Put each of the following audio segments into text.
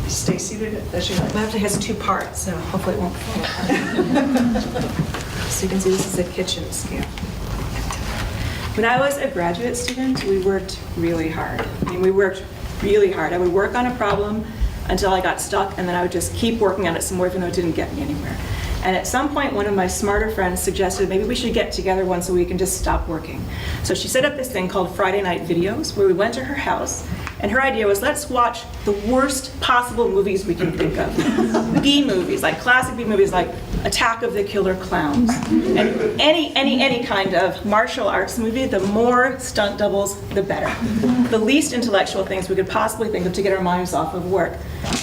Stay seated as you like. My laptop has two parts, so hopefully it won't fall. So you can see this is a kitchen scale. When I was a graduate student, we worked really hard. I mean, we worked really hard. I would work on a problem until I got stuck, and then I would just keep working on it some more, even though it didn't get me anywhere. And at some point, one of my smarter friends suggested maybe we should get together once a week and just stop working. So she set up this thing called Friday Night Videos, where we went to her house, and her idea was, let's watch the worst possible movies we can think of. B movies, like classic B movies, like Attack of the Killer Clowns. And any kind of martial arts movie, the more stunt doubles, the better. The least intellectual things we could possibly think of to get our minds off of work.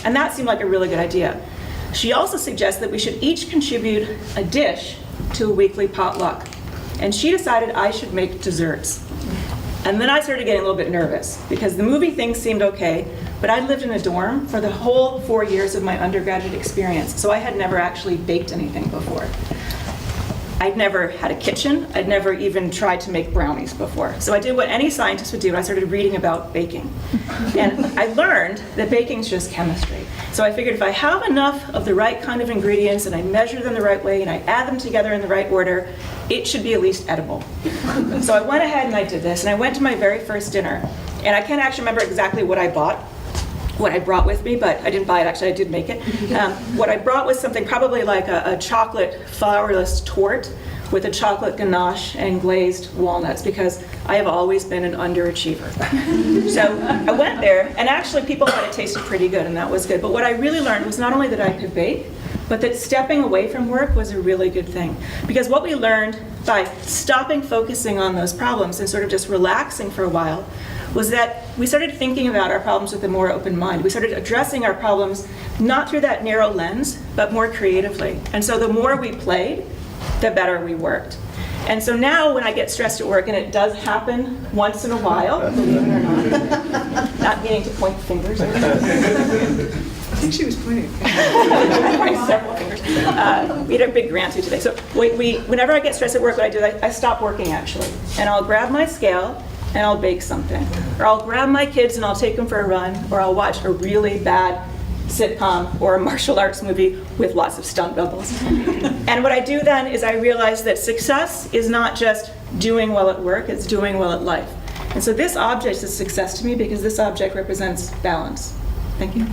And that seemed like a really good idea. She also suggests that we should each contribute a dish to a weekly potluck. And she decided I should make desserts. And then I started getting a little bit nervous because the movie thing seemed okay, but I'd lived in a dorm for the whole 4 years of my undergraduate experience, so I had never actually baked anything before. I'd never had a kitchen. I'd never even tried to make brownies before. So I did what any scientist would do. I started reading about baking. And I learned that baking is just chemistry. So I figured if I have enough of the right kind of ingredients and I measure them the right way and I add them together in the right order, it should be at least edible. So I went ahead and I did this, and I went to my very first dinner. And I can't actually remember exactly what I bought, what I brought with me, but I didn't buy it, actually, I did make it. What I brought was something probably like a chocolate flourless torte with a chocolate ganache and glazed walnuts, because I have always been an underachiever. So I went there, and actually people thought it tasted pretty good, and that was good. But what I really learned was not only that I could bake, but that stepping away from work was a really good thing. Because what we learned by stopping focusing on those problems and sort of just relaxing for a while was that we started thinking about our problems with a more open mind. We started addressing our problems not through that narrow lens, but more creatively. And so the more we played, the better we worked. And so now when I get stressed at work, and it does happen once in a while, believe it or not meaning to point fingers or anything. I think she was pointing. I pointed several fingers. We had a big grant due today. So whenever I get stressed at work, what I do, I stop working actually. And I'll grab my scale and I'll bake something. Or I'll grab my kids and I'll take them for a run, or I'll watch a really bad sitcom or a martial arts movie with lots of stunt doubles. And what I do then is I realize that success is not just doing well at work, it's doing well at life. And so this object is success to me because this object represents balance. Thank you.